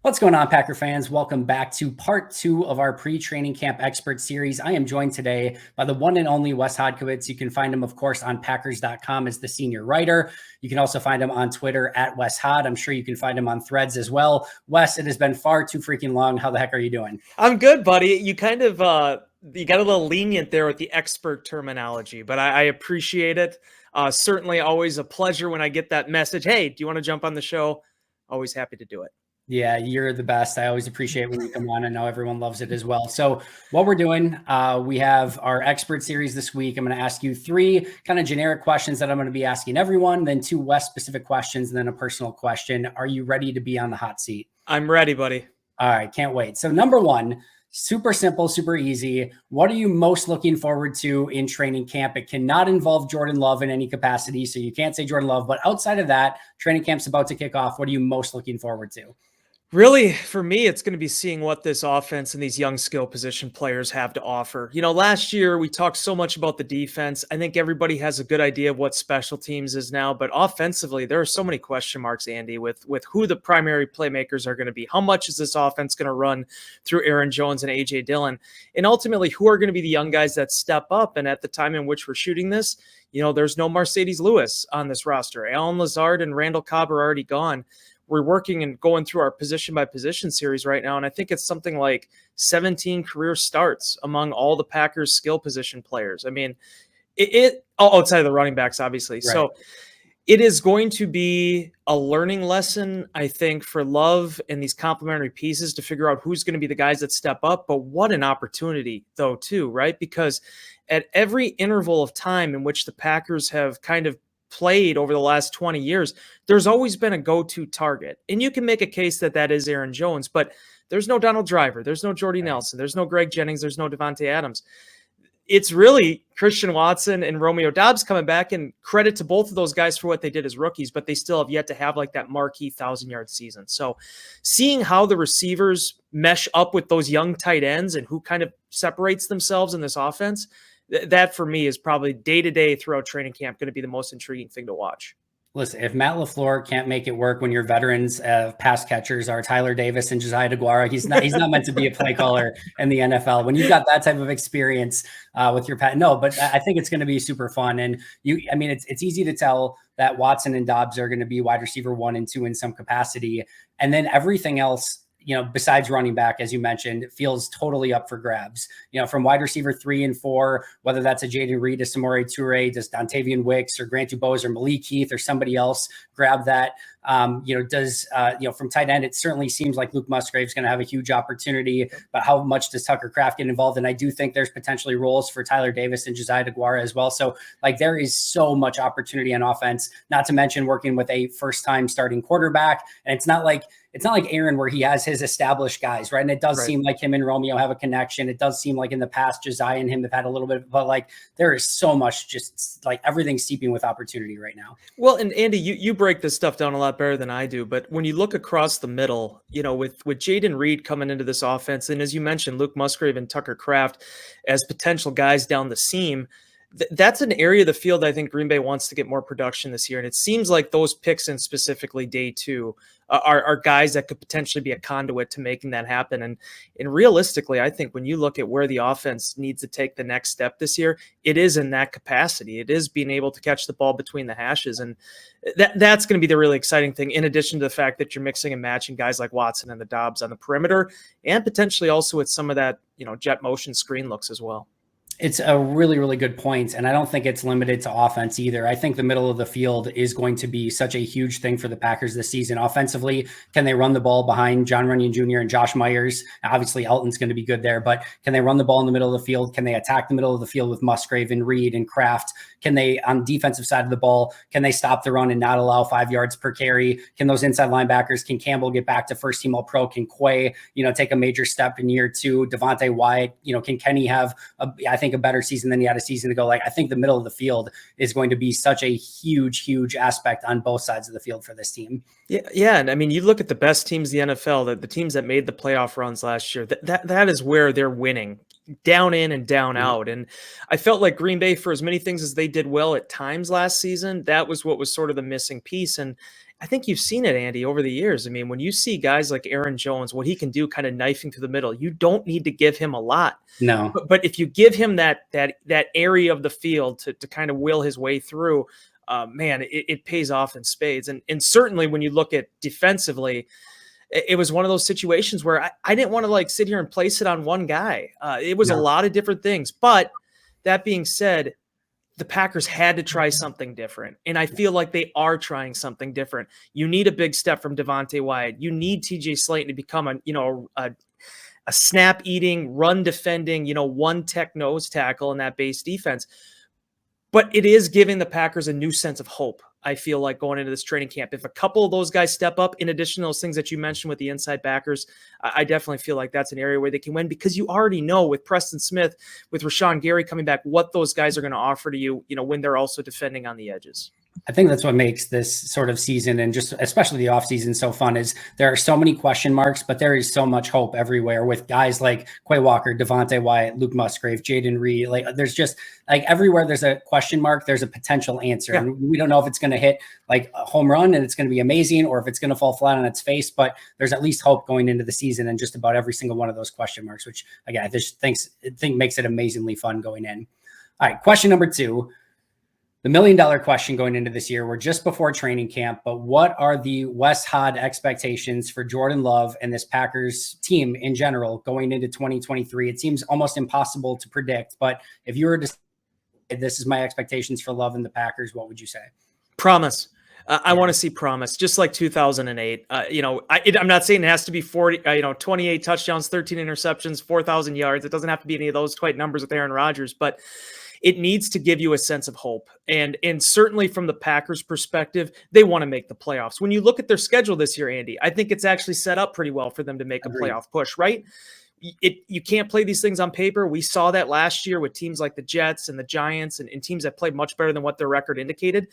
What's going on, Packer fans? Welcome back to part 2 of our pre-training camp expert series. I am joined today by the one and only Wes Hodkiewicz. You can find him, of course, on Packers.com as the senior writer. You can also find him on Twitter at Wes Hod. I'm sure you can find him on Threads as well. Wes, it has been far too freaking long. How the heck are you doing? I'm good, buddy. You kind of you got a little lenient there with the expert terminology, but I appreciate it. Certainly always a pleasure when I get that message. Hey, do you want to jump on the show? Always happy to do it. Yeah, you're the best. I always appreciate when you come on. I know everyone loves it as well. So what we're doing, we have our expert series this week. I'm going to ask you 3 kind of generic questions that I'm going to be asking everyone, then 2 West specific questions, and then a personal question. Are you ready to be on the hot seat? I'm ready, buddy. All right, can't wait. So number 1, super simple, super easy. What are you most looking forward to in training camp? It cannot involve Jordan Love in any capacity, so you can't say Jordan Love. But outside of that, training camp's about to kick off. What are you most looking forward to? Really, for me, it's going to be seeing what this offense and these young skill position players have to offer. You know, last year we talked so much about the defense. I think everybody has a good idea of what special teams is now, but offensively, there are so many question marks, Andy, with who the primary playmakers are going to be. How much is this offense going to run through Aaron Jones and A.J. Dillon? And ultimately, who are going to be the young guys that step up? And at the time in which we're shooting this, you know, there's no Mercedes Lewis on this roster. Allen Lazard and Randall Cobb are already gone. We're working and going through our position by position series right now. And I think it's something like 17 career starts among all the Packers skill position players. I mean, outside of the running backs, obviously. Right. So it is going to be a learning lesson, I think, for Love and these complementary pieces to figure out who's going to be the guys that step up. But what an opportunity, though, too, right? Because at every interval of time in which the Packers have kind of played over the last 20 years, there's always been a go-to target. And you can make a case that that is Aaron Jones, but there's no Donald Driver, there's no Jordy Nelson, there's no Greg Jennings, there's no Devontae Adams. It's really Christian Watson and Romeo Doubs coming back, and credit to both of those guys for what they did as rookies, but they still have yet to have like that marquee 1,000-yard season. So seeing how the receivers mesh up with those young tight ends and who kind of separates themselves in this offense, that for me is probably day-to-day throughout training camp going to be the most intriguing thing to watch. Listen, if Matt LaFleur can't make it work when your veterans pass catchers are Tyler Davis and Josiah DeGuara, he's not meant to be a play caller in the NFL. When you've got that type of experience with your pet, no, but I think it's going to be super fun. And it's easy to tell that Watson and Doubs are going to be wide receiver 1 and 2 in some capacity. And then everything else, you know, besides running back, as you mentioned, feels totally up for grabs. You know, from wide receiver 3 and 4, whether that's a Jaden Reed, a Samori Toure, does Dontavian Wicks or Grant Dubose or Malik Heath or somebody else grab that? From tight end, it certainly seems like Luke Musgrave is going to have a huge opportunity, but how much does Tucker Kraft get involved? And I do think there's potentially roles for Tyler Davis and Josiah DeGuara as well. So like there is so much opportunity on offense, not to mention working with a first-time starting quarterback. And it's not like Aaron where he has his established guys, right? And it does seem like him and Romeo have a connection. It does seem like in the past, Josiah and him have had a little bit, but like there is so much, just like everything's seeping with opportunity right now. Well, and Andy, you break this stuff down a lot better than I do, but when you look across the middle, you know, with Jaden Reed coming into this offense, and as you mentioned, Luke Musgrave and Tucker Kraft as potential guys down the seam, that's an area of the field I think Green Bay wants to get more production this year. And it seems like those picks, and specifically day 2, are guys that could potentially be a conduit to making that happen. And realistically, I think when you look at where the offense needs to take the next step this year, it is in that capacity. It is being able to catch the ball between the hashes. And that's going to be the really exciting thing, in addition to the fact that you're mixing and matching guys like Watson and the Doubs on the perimeter, and potentially also with some of that, you know, jet motion screen looks as well. It's a really, really good point. And I don't think it's limited to offense either. I think the middle of the field is going to be such a huge thing for the Packers this season. Offensively, can they run the ball behind John Runyon Jr. and Josh Myers? Obviously, Elton's going to be good there, but can they run the ball in the middle of the field? Can they attack the middle of the field with Musgrave and Reed and Kraft? Can they, on the defensive side of the ball, can they stop the run and not allow 5 yards per carry? Can those inside linebackers, can Campbell get back to first team All-Pro? Can Quay, take a major step in year 2? Devontae Wyatt, can Kenny have, a better season than he had a season ago? Like, I think the middle of the field is going to be such a huge, huge aspect on both sides of the field for this team. Yeah. And I mean, you look at the best teams in the NFL, the teams that made the playoff runs last year, that is where they're winning, down in and down out. And I felt like Green Bay, for as many things as they did well at times last season, that was what was sort of the missing piece. And I think you've seen it, Andy, over the years. I mean, when you see guys like Aaron Jones, what he can do kind of knifing through the middle, you don't need to give him a lot. No. But if you give him that area of the field to kind of will his way through, man, it pays off in spades. And certainly when you look at defensively, it was one of those situations where I didn't want to like sit here and place it on one guy. It was a lot of different things. But that being said, the Packers had to try something different. And I feel like they are trying something different. You need a big step from Devontae Wyatt. You need TJ Slayton to become a snap eating, run defending, one tech nose tackle in that base defense. But it is giving the Packers a new sense of hope, I feel like, going into this training camp. If a couple of those guys step up, in addition to those things that you mentioned with the inside backers, I definitely feel like that's an area where they can win, because you already know with Preston Smith, with Rashawn Gary coming back, what those guys are going to offer to you, when they're also defending on the edges. I think that's what makes this sort of season, and just especially the offseason, so fun, is there are so many question marks, but there is so much hope everywhere with guys like Quay Walker, Devontae Wyatt, Luke Musgrave, Jaden Reed. Like, there's just like everywhere there's a question mark, there's a potential answer. Yeah. And we don't know if it's going to hit like a home run and it's going to be amazing, or if it's going to fall flat on its face, but there's at least hope going into the season and just about every single one of those question marks, which again, I just think makes it amazingly fun going in. All right. Question number 2. The $1 million question going into this year. We're just before training camp, but what are the Wes Hod expectations for Jordan Love and this Packers team in general going into 2023? It seems almost impossible to predict, but if you were to say, this is my expectations for Love and the Packers, what would you say? Promise. I want to see promise, just like 2008. I'm not saying it has to be 28 touchdowns, 13 interceptions, 4,000 yards. It doesn't have to be any of those quite numbers with Aaron Rodgers, but it needs to give you a sense of hope. And certainly from the Packers' perspective, they want to make the playoffs. When you look at their schedule this year, Andy, I think it's actually set up pretty well for them to make a playoff push, right? You can't play these things on paper. We saw that last year with teams like the Jets and the Giants and teams that played much better than what their record indicated.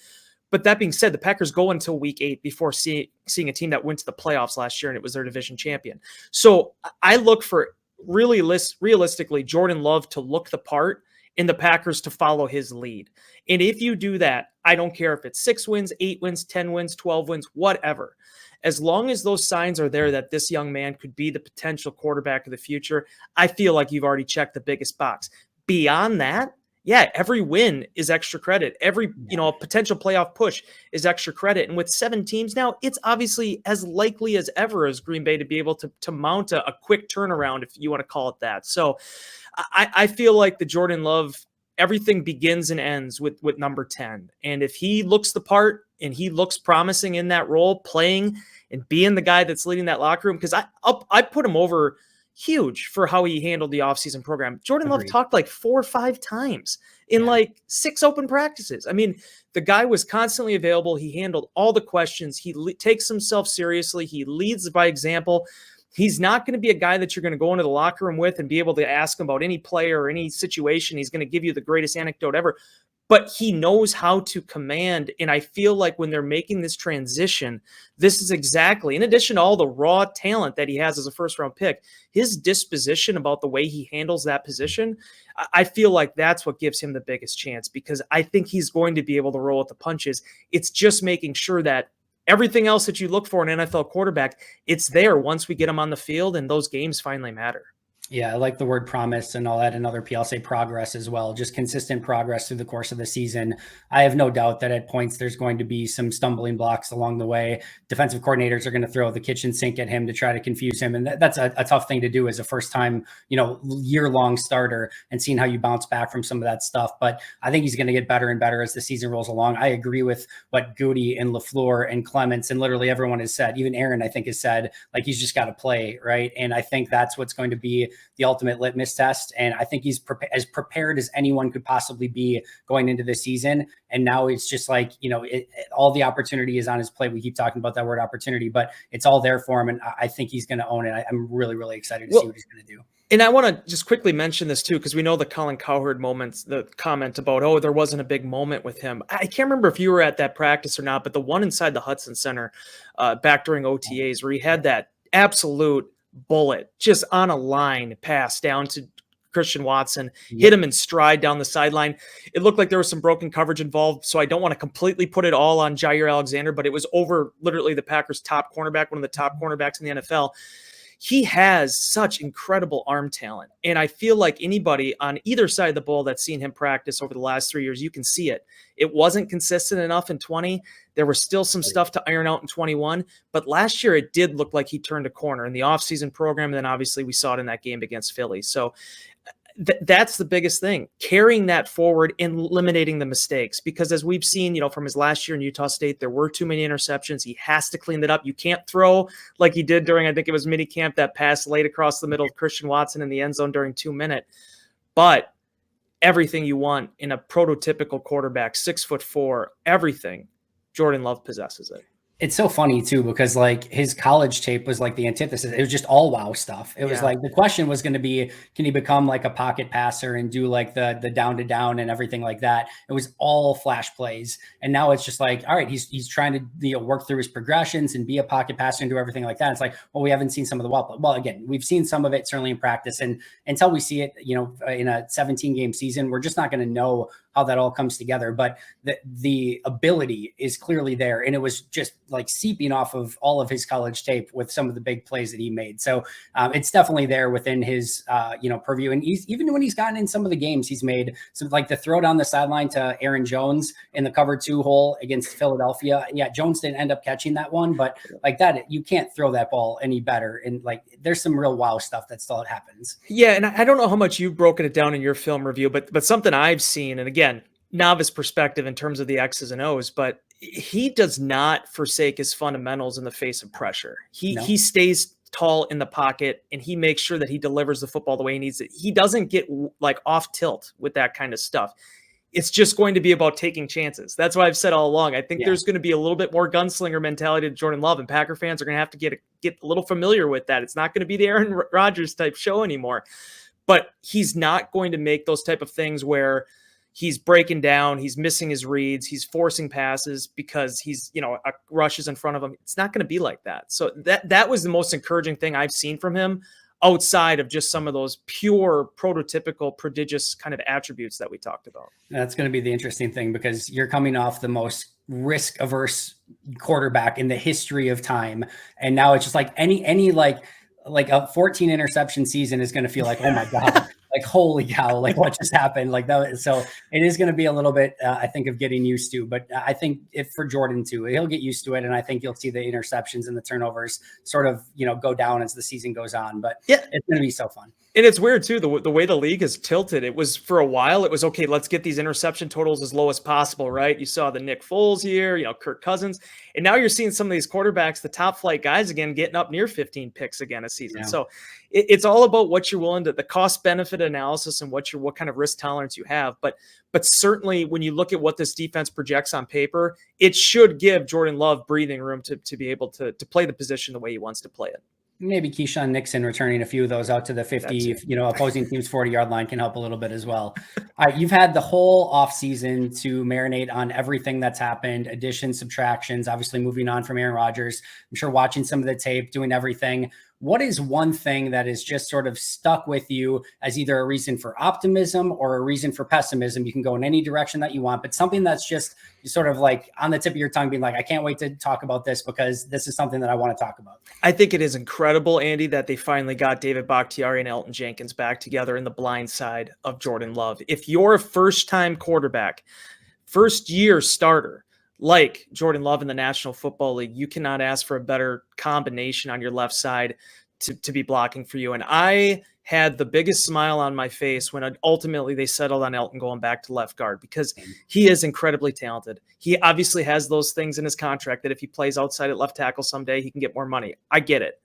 But that being said, the Packers go until week 8 before seeing a team that went to the playoffs last year, and it was their division champion. So I look for really realistically Jordan Love to look the part and the Packers to follow his lead. And if you do that, I don't care if it's 6 wins, 8 wins, 10 wins, 12 wins, whatever. As long as those signs are there that this young man could be the potential quarterback of the future, I feel like you've already checked the biggest box. Beyond that, yeah, every win is extra credit. Every, potential playoff push is extra credit. And with 7 teams now, it's obviously as likely as ever as Green Bay to be able to mount a quick turnaround, if you want to call it that. So I feel like the Jordan Love, everything begins and ends with number 10. And if he looks the part and he looks promising in that role, playing and being the guy that's leading that locker room, because I put him over huge for how he handled the offseason program. Jordan Love talked like 4 or 5 times in like 6 open practices. I mean, the guy was constantly available. He handled all the questions. He takes himself seriously. He leads by example. He's not going to be a guy that you're going to go into the locker room with and be able to ask him about any player or any situation. He's going to give you the greatest anecdote ever, but he knows how to command. And I feel like when they're making this transition, this is exactly, in addition to all the raw talent that he has as a first-round pick, his disposition about the way he handles that position, I feel like that's what gives him the biggest chance, because I think he's going to be able to roll with the punches. It's just making sure that everything else that you look for in an NFL quarterback, it's there once we get them on the field and those games finally matter. Yeah, I like the word promise, and I'll add another P. I'll say progress as well. Just consistent progress through the course of the season. I have no doubt that at points there's going to be some stumbling blocks along the way. Defensive coordinators are going to throw the kitchen sink at him to try to confuse him. And that's a tough thing to do as a first-time, year-long starter, and seeing how you bounce back from some of that stuff. But I think he's going to get better and better as the season rolls along. I agree with what Goody and LaFleur and Clements and literally everyone has said. Even Aaron, I think, has said, like, he's just got to play, right? And I think that's what's going to be the ultimate litmus test. And I think he's as prepared as anyone could possibly be going into the season. And now it's just like, all the opportunity is on his plate. We keep talking about that word opportunity, but it's all there for him. And I think he's going to own it. I'm really, really excited to see what he's going to do. And I want to just quickly mention this too, because we know the Colin Cowherd moments, the comment about, there wasn't a big moment with him. I can't remember if you were at that practice or not, but the one inside the Hudson Center back during OTAs where he had that absolute bullet just on a line pass down to Christian Watson, hit him in stride down the sideline. It looked like there was some broken coverage involved, so I don't want to completely put it all on Jair Alexander, but it was over literally the Packers' top cornerback, one of the top cornerbacks in the NFL. He has such incredible arm talent. And I feel like anybody on either side of the ball that's seen him practice over the last 3 years, you can see it. It wasn't consistent enough in 20. There was still some stuff to iron out in 21. But last year, it did look like he turned a corner in the offseason program. And then obviously we saw it in that game against Philly. So that's the biggest thing, carrying that forward and eliminating the mistakes, because as we've seen, from his last year in Utah State, there were too many interceptions. He has to clean that up. You can't throw like he did during, I think it was mini camp, that pass late across the middle of Christian Watson in the end zone during 2 minutes. But everything you want in a prototypical quarterback, 6'4", everything, Jordan Love possesses it. It's so funny too, because like his college tape was like the antithesis. It was just all wow stuff. It was like the question was going to be, can he become like a pocket passer and do like the down to down and everything like that? It was all flash plays. And now it's just like, all right, he's trying to work through his progressions and be a pocket passer and do everything like that. It's like, well, we haven't seen some of the well, again, we've seen some of it certainly in practice, and until we see it, in a 17-game season, we're just not going to know how that all comes together. But the ability is clearly there, and it was just like seeping off of all of his college tape with some of the big plays that he made. So it's definitely there within his purview. And even when he's gotten in some of the games, he's made some, like the throw down the sideline to Aaron Jones in the cover 2 hole against Philadelphia. Yeah, Jones didn't end up catching that one, but like that, you can't throw that ball any better. And like there's some real wow stuff that still happens. Yeah, and I don't know how much you've broken it down in your film review, but something I've seen, and again, novice perspective in terms of the X's and O's, but he does not forsake his fundamentals in the face of pressure. He stays tall in the pocket, and he makes sure that he delivers the football the way he needs it. He doesn't get like off tilt with that kind of stuff. It's just going to be about taking chances. That's what I've said all along. I think there's going to be a little bit more gunslinger mentality to Jordan Love, and Packer fans are going to have to get a little familiar with that. It's not going to be the Aaron Rodgers type show anymore, but he's not going to make those type of things where he's breaking down, he's missing his reads, he's forcing passes because he's, a rush is in front of him. It's not going to be like that. So that was the most encouraging thing I've seen from him, outside of just some of those pure prototypical prodigious kind of attributes that we talked about. That's going to be the interesting thing, because you're coming off the most risk averse quarterback in the history of time. And now it's just like any like a 14 interception season is going to feel like, oh my God, like, holy cow, like what just happened? Like that. So it is going to be a little bit, I think, of getting used to, but I think if for Jordan too, he'll get used to it. And I think you'll see the interceptions and the turnovers sort of, go down as the season goes on, but it's going to be so fun. And it's weird too, the way the league has tilted. It was, for a while, it was, okay, let's get these interception totals as low as possible, right? You saw the Nick Foles year, Kirk Cousins, and now you're seeing some of these quarterbacks, the top flight guys again, getting up near 15 picks again a season. Yeah. So it's all about what you're willing to, the cost benefit analysis, and what kind of risk tolerance you have. But certainly when you look at what this defense projects on paper, it should give Jordan Love breathing room to be able to play the position the way he wants to play it. Maybe Keyshawn Nixon returning a few of those out to the 50, opposing team's 40-yard line can help a little bit as well. All right, you've had the whole offseason to marinate on everything that's happened, additions, subtractions, obviously moving on from Aaron Rodgers. I'm sure watching some of the tape, doing everything. What is one thing that is just sort of stuck with you as either a reason for optimism or a reason for pessimism? You can go in any direction that you want, but something that's just sort of like on the tip of your tongue, being like, I can't wait to talk about this because this is something that I want to talk about. I think it is incredible, Andy, that they finally got David Bakhtiari and Elton Jenkins back together in the blind side of Jordan Love. If you're a first-time quarterback, first-year starter, like Jordan Love in the National Football League, you cannot ask for a better combination on your left side to be blocking for you. And I had the biggest smile on my face when ultimately they settled on Elton going back to left guard, because he is incredibly talented. He obviously has those things in his contract that if he plays outside at left tackle someday, he can get more money. I get it.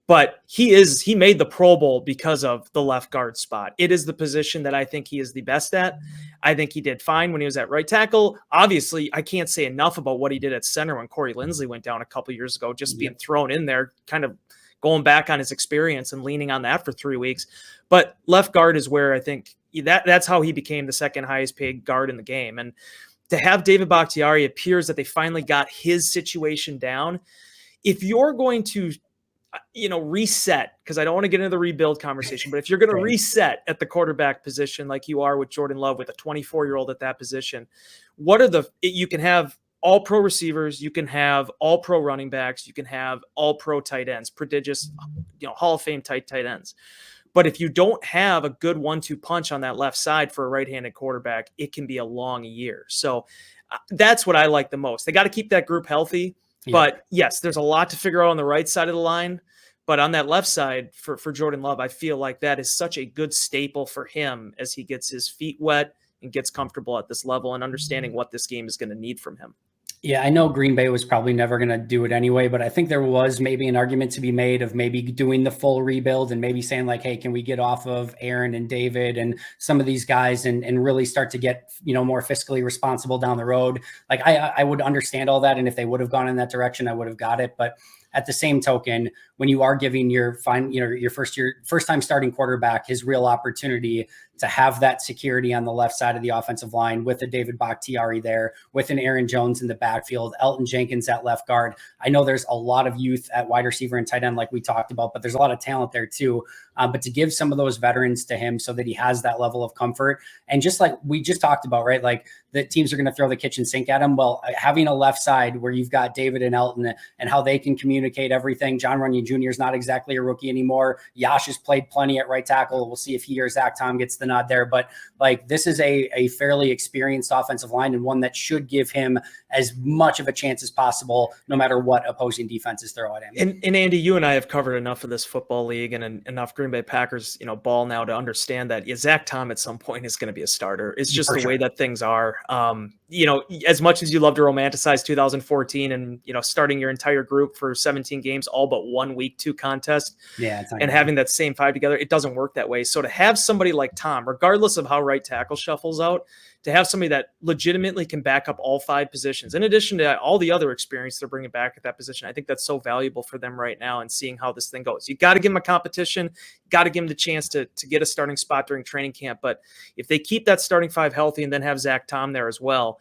But he made the Pro Bowl because of the left guard spot. It is the position that I think he is the best at. I think he did fine when he was at right tackle. Obviously, I can't say enough about what he did at center when Corey Linsley went down a couple years ago, just being thrown in there, kind of going back on his experience and leaning on that for 3 weeks. But left guard is where I think that's how he became the second highest paid guard in the game. And to have David Bakhtiari, appears that they finally got his situation down. If you're going to reset, because I don't want to get into the rebuild conversation, but if you're going to reset at the quarterback position like you are with Jordan Love, with a 24-year-old at that position, you can have all pro receivers, you can have all pro running backs, you can have all pro tight ends, prodigious, Hall of Fame tight ends. But if you don't have a good 1-2 punch on that left side for a right-handed quarterback, it can be a long year. So that's what I like the most. They got to keep that group healthy. Yeah. But yes, there's a lot to figure out on the right side of the line. But on that left side for Jordan Love, I feel like that is such a good staple for him as he gets his feet wet and gets comfortable at this level and understanding what this game is going to need from him. Yeah, I know Green Bay was probably never going to do it anyway, but I think there was maybe an argument to be made of maybe doing the full rebuild and maybe saying like, hey, can we get off of Aaron and David and some of these guys and really start to get, more fiscally responsible down the road. Like I would understand all that. And if they would have gone in that direction, I would have got it. But at the same token, when you are giving your first time starting quarterback his real opportunity to have that security on the left side of the offensive line with a David Bakhtiari there, with an Aaron Jones in the backfield, Elton Jenkins at left guard. I know there's a lot of youth at wide receiver and tight end like we talked about, but there's a lot of talent there too. But to give some of those veterans to him so that he has that level of comfort. And just like we just talked about, right? Like the teams are going to throw the kitchen sink at him. Well, having a left side where you've got David and Elton and how they can communicate everything. John Runyon Jr. is not exactly a rookie anymore. Yash has played plenty at right tackle. We'll see if he or Zach Tom gets the nod there. But like this is a fairly experienced offensive line and one that should give him as much of a chance as possible, no matter what opposing defenses throw at him. And Andy, you and I have covered enough of this football league and enough Green Bay Packers, ball now to understand that Zach Tom at some point is going to be a starter. It's just the way that things are. As much as you love to romanticize 2014 and, starting your entire group for 17 games, all but 1 week 2 contest, and having that same 5 together, it doesn't work that way. So to have somebody like Tom, regardless of how right tackle shuffles out, to have somebody that legitimately can back up all 5 positions, in addition to all the other experience they're bringing back at that position, I think that's so valuable for them right now and seeing how this thing goes. You got to give them a competition, got to give them the chance to get a starting spot during training camp. But if they keep that starting 5 healthy and then have Zach Tom there as well,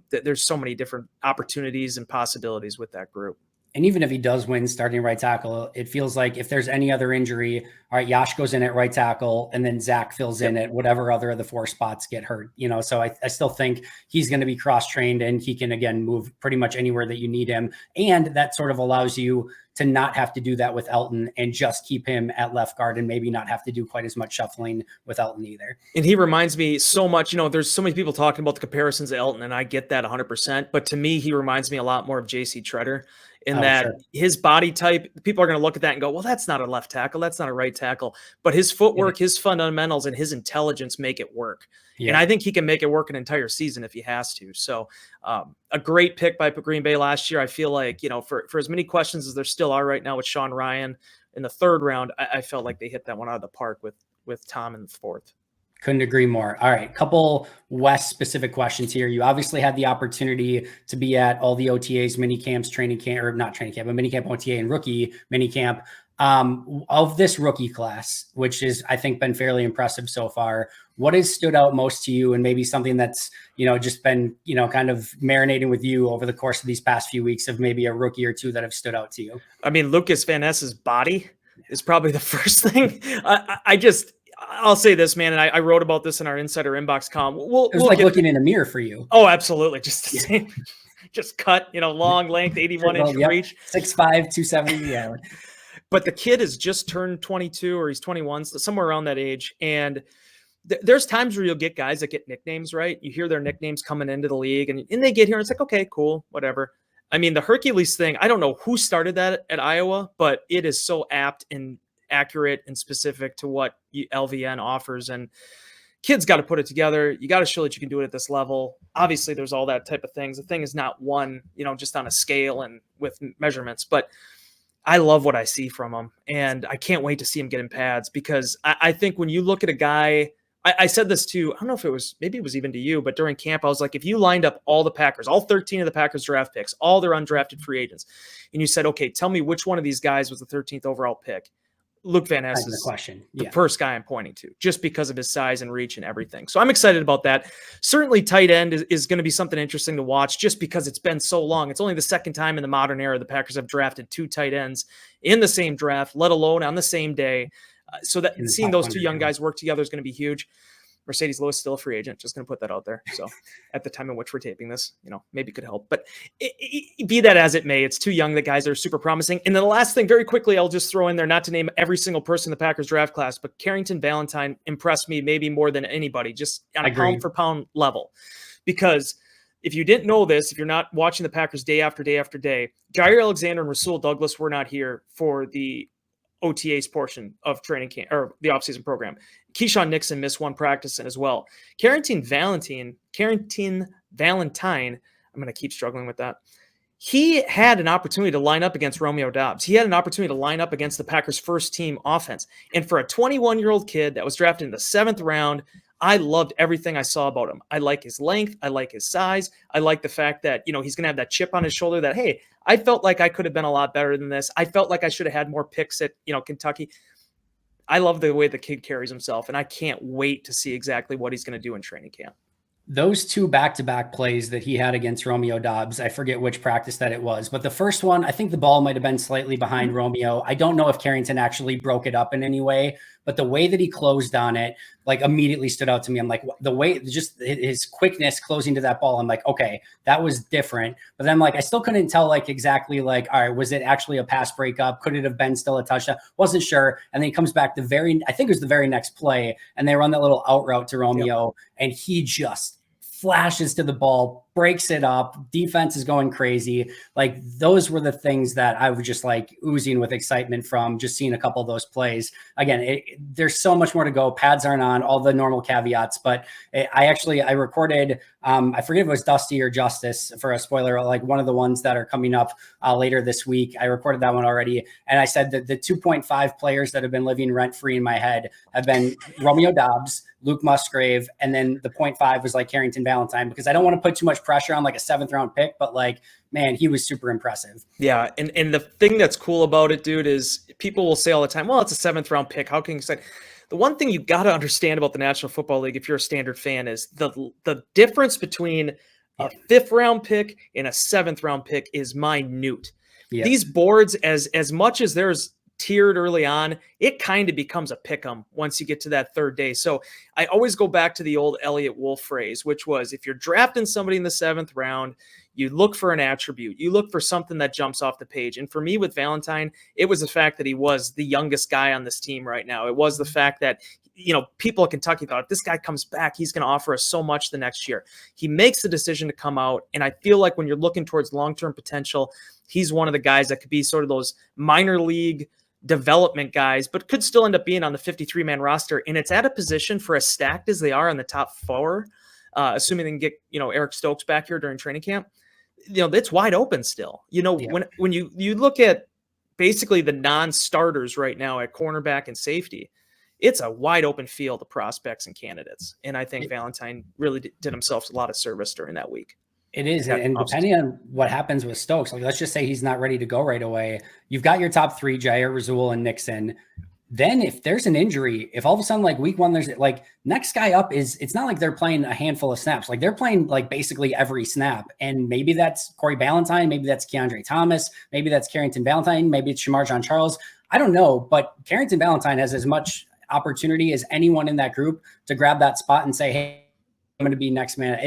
there's so many different opportunities and possibilities with that group. And even if he does win starting right tackle, it feels like if there's any other injury, all right, Yash goes in at right tackle and then Zach fills in at whatever other of the 4 spots get hurt. So I still think he's going to be cross-trained and he can, again, move pretty much anywhere that you need him. And that sort of allows you to not have to do that with Elton and just keep him at left guard and maybe not have to do quite as much shuffling with Elton either. And he reminds me so much, there's so many people talking about the comparisons to Elton, and I get that 100%. But to me, he reminds me a lot more of J.C. Treader in his body type. People are going to look at that and go, well, that's not a left tackle. That's not a right tackle. But his footwork, his fundamentals, and his intelligence make it work. Yeah. And I think he can make it work an entire season if he has to. So a great pick by Green Bay last year. I feel like, for as many questions as there still are right now with Sean Ryan in the 3rd round, I felt like they hit that one out of the park with Tom in the 4th. Couldn't agree more. All right. Couple West specific questions here. You obviously had the opportunity to be at all the OTAs, mini camps, training camp, or not training camp, but mini camp, OTA, and rookie mini camp. Of this rookie class, which is, I think, been fairly impressive so far, what has stood out most to you and maybe something that's, just been, kind of marinating with you over the course of these past few weeks of maybe a rookie or 2 that have stood out to you? I mean, Lucas Van Ness's body is probably the first thing. I'll say this, man, and I wrote about this in our Insider Inbox column. It was like looking in a mirror for you. Oh, absolutely. Just the same. Just cut, long length, 81-inch reach. 6'5", 270, yeah. But the kid has just turned 22 or he's 21, so somewhere around that age. And there's times where you'll get guys that get nicknames, right? You hear their nicknames coming into the league and they get here and it's like, okay, cool, whatever. I mean, the Hercules thing, I don't know who started that at Iowa, but it is so apt and accurate and specific to what LVN offers. And kids got to put it together. You got to show that you can do it at this level. Obviously, there's all that type of things. The thing is not one, just on a scale and with measurements, but I love what I see from him. And I can't wait to see him get in pads because I think when you look at a guy, I said this too, I don't know if maybe it was even to you, but during camp, I was like, if you lined up all the Packers, all 13 of the Packers draft picks, all their undrafted free agents, and you said, okay, tell me which one of these guys was the 13th overall pick. Luke Van Ness That's the is question. the Yeah. first guy I'm pointing to, just because of his size and reach and everything. So I'm excited about that. Certainly tight end is going to be something interesting to watch, just because it's been so long. It's only the second time in the modern era the Packers have drafted 2 tight ends in the same draft, let alone on the same day. So that seeing those 2 young guys work together is going to be huge. Mercedes Lewis still a free agent. Just going to put that out there. So at the time in which we're taping this, maybe could help. But be that as it may, it's too young. The guys are super promising. And then the last thing, very quickly, I'll just throw in there, not to name every single person in the Packers draft class, but Carrington Valentine impressed me maybe more than anybody, just on a pound for pound level. Because if you didn't know this, if you're not watching the Packers day after day after day, Jair Alexander and Rasul Douglas were not here for the OTAs portion of training camp or the offseason program. Keyshawn Nixon missed 1 practice as well. Carrington Valentine, I'm going to keep struggling with that. He had an opportunity to line up against Romeo Doubs. He had an opportunity to line up against the Packers' first team offense. And for a 21-year-old kid that was drafted in the 7th round, I loved everything I saw about him. I like his length. I like his size. I like the fact that, he's going to have that chip on his shoulder that, hey, I felt like I could have been a lot better than this. I felt like I should have had more picks at, Kentucky. I love the way the kid carries himself, and I can't wait to see exactly what he's going to do in training camp. Those 2 back-to-back plays that he had against Romeo Doubs, I forget which practice that it was, but the first one, I think the ball might have been slightly behind Romeo. I don't know if Carrington actually broke it up in any way, but the way that he closed on it, like, immediately stood out to me. I'm like, the way, just his quickness closing to that ball, I'm like, okay, that was different. But then, like, I still couldn't tell, like, exactly, like, all right, was it actually a pass breakup? Could it have been still a touchdown? Wasn't sure. And then he comes back I think it was the very next play, and they run that little out route to Romeo, and he just flashes to the ball, breaks it up. Defense is going crazy. Like, those were the things that I was just like oozing with excitement from just seeing a couple of those plays. Again, there's so much more to go. Pads aren't on, all the normal caveats, but I recorded, I forget if it was Dusty or Justice for a spoiler, like one of the ones that are coming up later this week. I recorded that one already. And I said that the 2.5 players that have been living rent-free in my head have been Romeo Doubs, Luke Musgrave, and then the 0.5 was like Carrington Valentine, because I don't want to put too much pressure on like a 7th round pick, but like, man, he was super impressive. Yeah. And the thing that's cool about it, dude, is people will say all the time, well, it's a 7th round pick. How can you say? The one thing you got to understand about the National Football League, if you're a standard fan, is the difference between a 5th round pick and a 7th round pick is minute. Yeah. These boards, as much as there's tiered early on, it kind of becomes a pick 'em once you get to that 3rd day. So I always go back to the old Elliott Wolf phrase, which was, if you're drafting somebody in the 7th round, you look for an attribute. You look for something that jumps off the page. And for me with Valentine, it was the fact that he was the youngest guy on this team right now. It was the fact that, people at Kentucky thought, if this guy comes back, he's going to offer us so much the next year. He makes the decision to come out. And I feel like when you're looking towards long-term potential, he's one of the guys that could be sort of those minor league development guys, but could still end up being on the 53-man roster. And it's at a position, for as stacked as they are in the top 4, assuming they can get, Eric Stokes back here during training camp, it's wide open still. When you look at basically the non-starters right now at cornerback and safety, it's a wide open field of prospects and candidates. And I think Valentine really did himself a lot of service during that week. It is. And depending on what happens with Stokes, like, let's just say he's not ready to go right away. You've got your top 3, Jair, Rasul, and Nixon. Then if there's an injury, if all of a sudden, like, week 1, there's like next guy up it's not like they're playing a handful of snaps. Like, they're playing like basically every snap. And maybe that's Corey Ballantyne. Maybe that's Keandre Thomas. Maybe that's Carrington Valentine. Maybe it's Shamar John Charles. I don't know. But Carrington Valentine has as much opportunity as anyone in that group to grab that spot and say, hey, I'm going to be next man.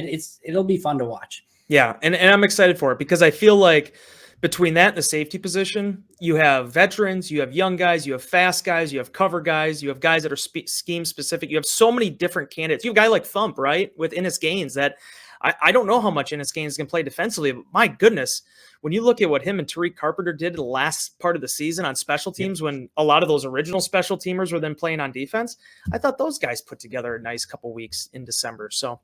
It'll be fun to watch. Yeah, and I'm excited for it, because I feel like between that and the safety position, you have veterans, you have young guys, you have fast guys, you have cover guys, you have guys that are scheme specific. You have so many different candidates. You have a guy like Thump, right, with Ennis Gaines, that I don't know how much Ennis Gaines can play defensively, but my goodness, when you look at what him and Tariq Carpenter did the last part of the season on special teams, when a lot of those original special teamers were then playing on defense, I thought those guys put together a nice couple weeks in December. So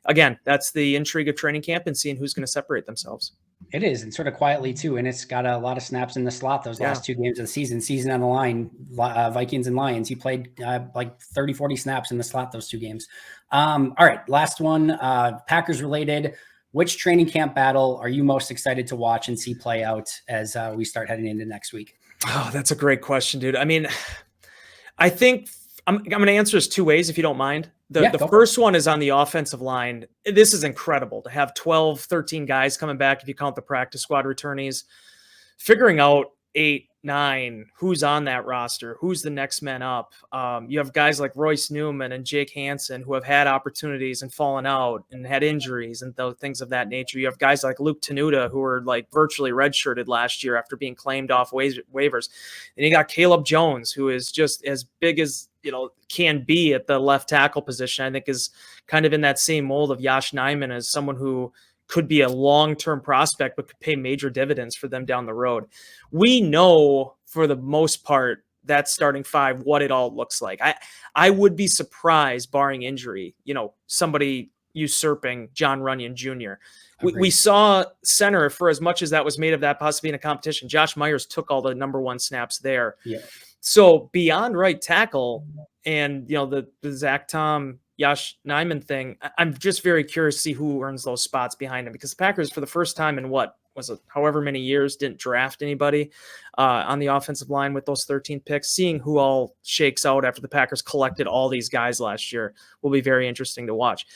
again, that's the intrigue of training camp and seeing who's going to separate themselves. It is, and sort of quietly too. And it's got a lot of snaps in the slot those last 2 games of the season on the line, Vikings and Lions. He played like 30, 40 snaps in the slot those 2 games. All right, last one, Packers related. Which training camp battle are you most excited to watch and see play out as we start heading into next week? Oh, that's a great question, dude. I mean, I think I'm going to answer this two ways, if you don't mind. The first one is on the offensive line. This is incredible to have 12, 13 guys coming back if you count the practice squad returnees. Figuring out 8, 9, who's on that roster, who's the next man up. You have guys like Royce Newman and Jake Hansen who have had opportunities and fallen out and had injuries and things of that nature. You have guys like Luke Tenuta who were like virtually redshirted last year after being claimed off waivers. And you got Caleb Jones, who is just as big as can be at the left tackle position. I think is kind of in that same mold of Josh Nijman as someone who could be a long-term prospect, but could pay major dividends for them down the road. We know for the most part that starting five, what it all looks like. I would be surprised, barring injury, somebody usurping John Runyon Jr. We saw center, for as much as that was made of that possibly in a competition, Josh Myers took all the number one snaps there. Yeah. So beyond right tackle and, the Zach Tom, Josh Nijman thing, I'm just very curious to see who earns those spots behind him, because the Packers, for the first time in however many years, didn't draft anybody on the offensive line with those 13 picks. Seeing who all shakes out after the Packers collected all these guys last year will be very interesting to watch.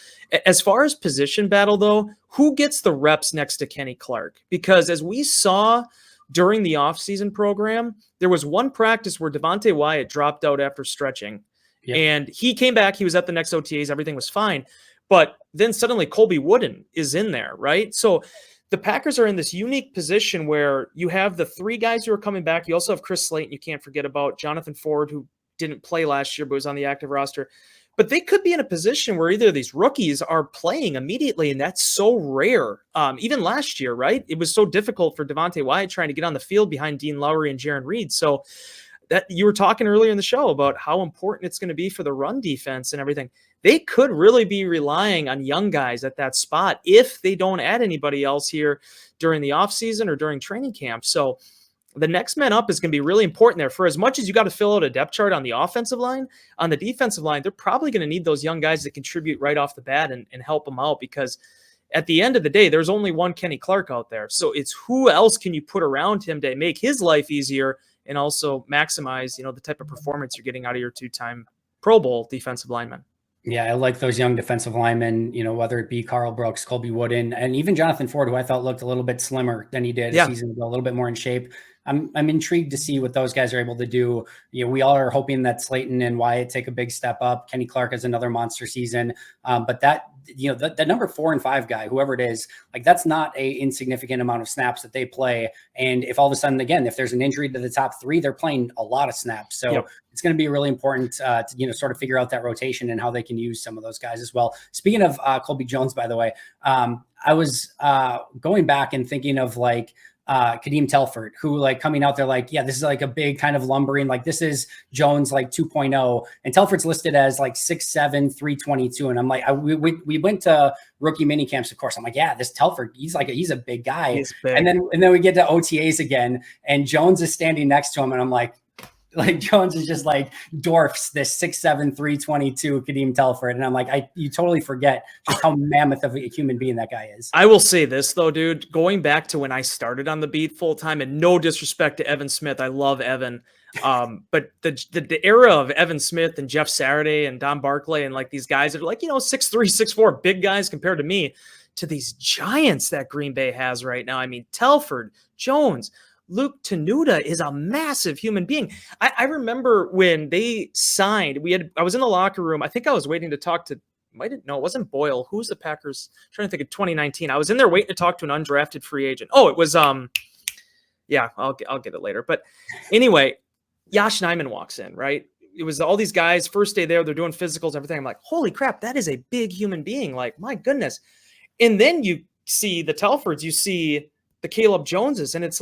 As far as position battle, though, who gets the reps next to Kenny Clark? Because as we saw during the offseason program, there was one practice where Devonte Wyatt dropped out after stretching. Yep. And he came back. He was at the next OTAs. Everything was fine. But then suddenly Colby Wooden is in there, right? So the Packers are in this unique position where you have the three guys who are coming back. You also have Chris Slayton. You can't forget about Jonathan Ford, who didn't play last year but was on the active roster. But they could be in a position where either of these rookies are playing immediately, and that's so rare. Even last year, right? It was so difficult for Devonte Wyatt trying to get on the field behind Dean Lowry and Jaron Reed. So that you were talking earlier in the show about how important it's going to be for the run defense and everything. They could really be relying on young guys at that spot if they don't add anybody else here during the offseason or during training camp. So the next man up is going to be really important there. For as much as you got to fill out a depth chart on the offensive line, on the defensive line, they're probably going to need those young guys that contribute right off the bat and help them out, because at the end of the day, there's only one Kenny Clark out there. So it's who else can you put around him to make his life easier and also maximize, the type of performance you're getting out of your two-time Pro Bowl defensive lineman. Yeah, I like those young defensive linemen, whether it be Carl Brooks, Colby Wooden, and even Jonathan Ford, who I thought looked a little bit slimmer than he did a season ago, a little bit more in shape. I'm intrigued to see what those guys are able to do. We all are hoping that Slayton and Wyatt take a big step up. Kenny Clark has another monster season. But that, the number 4 and 5 guy, whoever it is, like, that's not a insignificant amount of snaps that they play. And if all of a sudden, again, if there's an injury to the top 3, they're playing a lot of snaps. So it's going to be really important to, sort of figure out that rotation and how they can use some of those guys as well. Speaking of Colby Jones, by the way, I was going back and thinking of Kadeem Telford, who coming out there this is a big kind of lumbering, this is Jones 2.0, and Telford's listed as 6'7", 322, and I'm we went to rookie mini camps, of course. I'm this Telford, he's a big guy. He's big. And then we get to OTAs again, and Jones is standing next to him, and I'm Jones is just dwarfs this 6'7", 322 Kadeem Telford. And I'm you totally forget just how mammoth of a human being that guy is. I will say this though, dude, going back to when I started on the beat full time, and no disrespect to Evan Smith. I love Evan. But the era of Evan Smith and Jeff Saturday and Don Barclay and these guys that are 6'3", 6'4", big guys compared to me, to these giants that Green Bay has right now. I mean, Telford, Jones, Luke Tenuta is a massive human being. I remember when they signed, I was in the locker room. I think I was waiting to talk to, it wasn't Boyle. Who's the Packers? I'm trying to think of 2019. I was in there waiting to talk to an undrafted free agent. Oh, it was, I'll get it later. But anyway, Josh Nijman walks in, right? It was all these guys, first day there, they're doing physicals, everything. I'm holy crap, that is a big human being. My goodness. And then you see the Telfords, you see the Caleb Joneses, and it's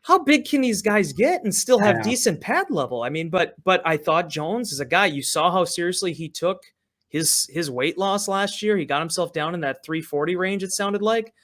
how big can these guys get and still have decent pad level? I mean, but I thought Jones is a guy, you saw how seriously he took his weight loss last year. He got himself down in that 340 range, it sounded like.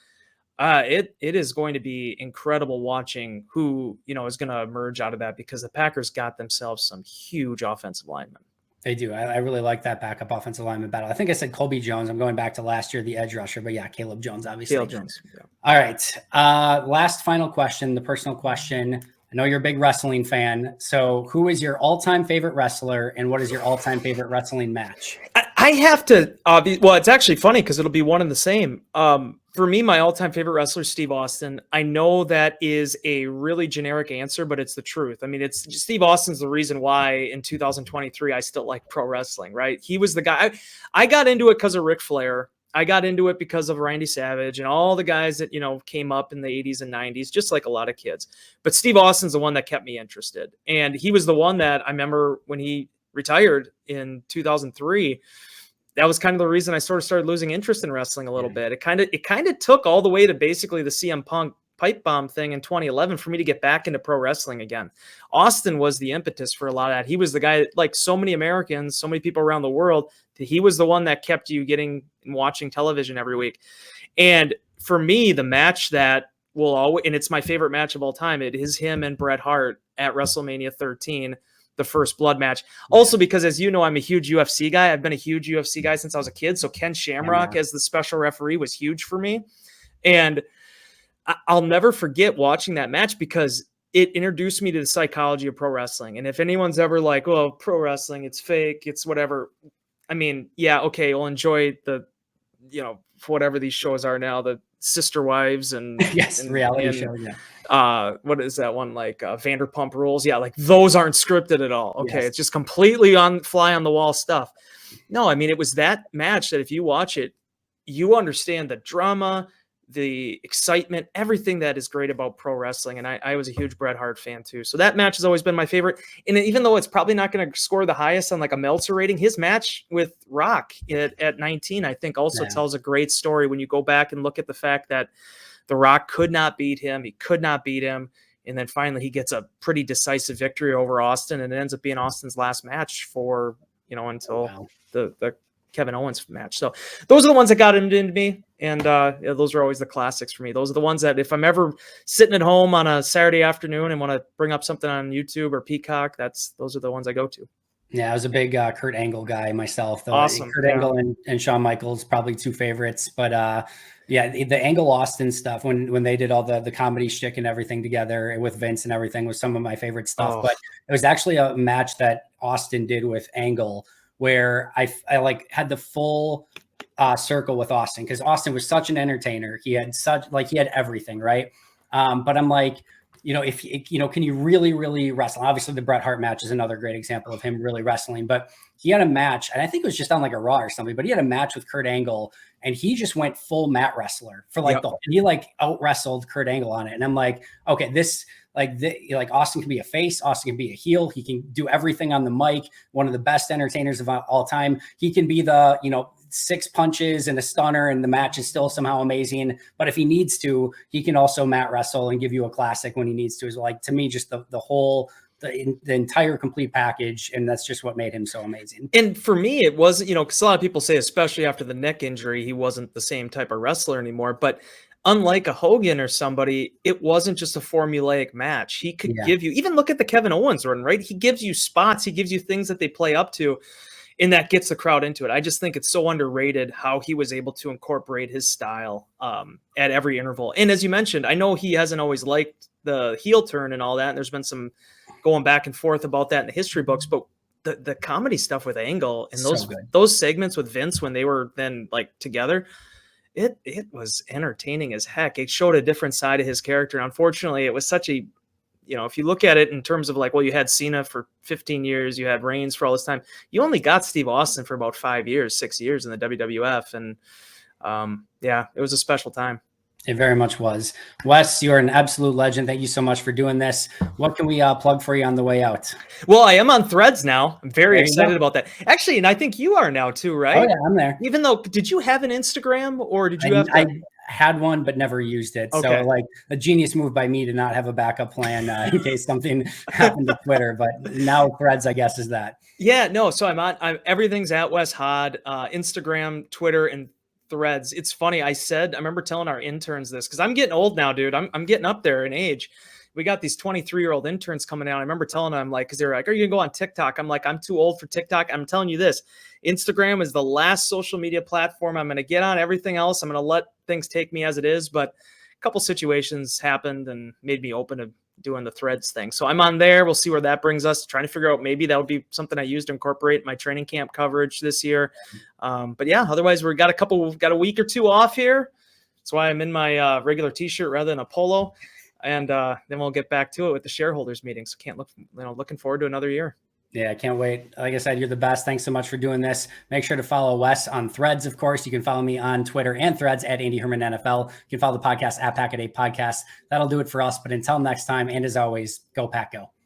It is going to be incredible watching who, is going to emerge out of that, because the Packers got themselves some huge offensive linemen. They do. I really like that backup offensive lineman battle. I think I said Colby Jones. I'm going back to last year, the edge rusher, but Caleb Jones, obviously. Caleb Jones. Yeah. All right. Last final question, the personal question. I know you're a big wrestling fan. So who is your all-time favorite wrestler and what is your all-time favorite wrestling match? I have to, well, it's actually funny because it'll be one and the same. For me, my all-time favorite wrestler is Steve Austin. I know that is a really generic answer, but it's the truth. I mean, it's Steve Austin's the reason why in 2023 I still like pro wrestling, right? He was the guy. I got into it because of Ric Flair. I got into it because of Randy Savage and all the guys that, came up in the 80s and 90s, just like a lot of kids. But Steve Austin's the one that kept me interested. And he was the one that I remember when he retired in 2003. That was kind of the reason I sort of started losing interest in wrestling a little bit. It kind of took all the way to basically the CM Punk pipe bomb thing in 2011 for me to get back into pro wrestling again. Austin was the impetus for a lot of that. He was the guy, like so many Americans, so many people around the world, he was the one that kept you getting and watching television every week. And for me, the match that will always, and it's my favorite match of all time, it is him and Bret Hart at WrestleMania 13, the first blood match. Also, because as you know, I'm a huge UFC guy. I've been a huge UFC guy since I was a kid. So Ken Shamrock as the special referee was huge for me. And I'll never forget watching that match because it introduced me to the psychology of pro wrestling. And if anyone's ever like, oh, pro wrestling, it's fake, it's whatever. I mean, yeah, okay, we'll enjoy the, whatever these shows are now, the Sister Wives and reality show. Yeah. What is that one, like Vanderpump Rules? Yeah, like those aren't scripted at all. Okay, It's just completely on fly on the wall stuff. No, I mean, it was that match that if you watch it, you understand the drama, the excitement, everything that is great about pro wrestling. And I was a huge Bret Hart fan too. So that match has always been my favorite. And even though it's probably not going to score the highest on like a Meltzer rating, his match with Rock at 19, I think also tells a great story when you go back and look at the fact that The Rock could not beat him. He could not beat him. And then finally he gets a pretty decisive victory over Austin, and it ends up being Austin's last match for, until the Kevin Owens match. So those are the ones that got into me. And those are always the classics for me. Those are the ones that if I'm ever sitting at home on a Saturday afternoon and want to bring up something on YouTube or Peacock, those are the ones I go to. Yeah, I was a big Kurt Angle guy myself. Though. Awesome. Kurt Angle and Shawn Michaels, probably two favorites. But the Angle Austin stuff, when they did all the comedy shtick and everything together with Vince and everything, was some of my favorite stuff. But it was actually a match that Austin did with Angle where I like had the full circle with Austin, because Austin was such an entertainer. He had everything, right? But I'm like, if can you really, really wrestle? Obviously, the Bret Hart match is another great example of him really wrestling. But he had a match, and I think it was just on like a Raw or something. But he had a match with Kurt Angle, and he just went full mat wrestler for and he like out wrestled Kurt Angle on it. And I'm like, okay, Austin can be a face, Austin can be a heel. He can do everything on the mic. One of the best entertainers of all time. He can be the 6 punches and a stunner, and the match is still somehow amazing. But if he needs to, he can also mat wrestle and give you a classic when he needs to. Is like, to me, just the whole, the entire complete package. And that's just what made him so amazing. And for me, it was, because a lot of people say, especially after the neck injury, he wasn't the same type of wrestler anymore. But unlike a Hogan or somebody, it wasn't just a formulaic match. He could give you, even look at the Kevin Owens run, right? He gives you spots, he gives you things that they play up to, and that gets the crowd into it. I just think it's so underrated how he was able to incorporate his style at every interval. And as you mentioned, I know he hasn't always liked the heel turn and all that, and there's been some going back and forth about that in the history books, but the comedy stuff with Angle and those segments with Vince when they were then like together, it was entertaining as heck. It showed a different side of his character. Unfortunately, it was such a, if you look at it in terms of like, well, you had Cena for 15 years, you had Reigns for all this time. You only got Steve Austin for about 6 years in the WWF. And it was a special time. It very much was. Wes, you're an absolute legend. Thank you so much for doing this. What can we plug for you on the way out? Well, I am on Threads now. I'm very excited about that. Actually, and I think you are now too, right? Oh, yeah, I'm there. Even though, did you have an Instagram or did you I had one, but never used it. Okay. So like a genius move by me to not have a backup plan in case something happened to Twitter. But now Threads, I guess, is that. Yeah, no. So everything's at Wes Hod, Instagram, Twitter, and Threads. It's funny. I remember telling our interns this because I'm getting old now, dude. I'm getting up there in age. We got these 23-year-old interns coming out. I remember telling them, like, because they're like, are you gonna go on TikTok? I'm like, I'm too old for TikTok. I'm telling you this. Instagram is the last social media platform I'm going to get on. Everything else, I'm going to let things take me as it is. But a couple situations happened and made me open to doing the threads thing. So I'm on there. We'll see where that brings us. Trying to figure out, maybe that would be something I use to incorporate my training camp coverage this year. But yeah, otherwise we've got a week or two off here. That's why I'm in my regular t-shirt rather than a polo. And then we'll get back to it with the shareholders meeting. So looking forward to another year. Yeah, I can't wait. Like I said, you're the best. Thanks so much for doing this. Make sure to follow Wes on Threads, of course. You can follow me on Twitter and Threads at Andy Herman NFL. You can follow the podcast at Pack-A-Day Podcast. That'll do it for us. But until next time, and as always, go Pack Go.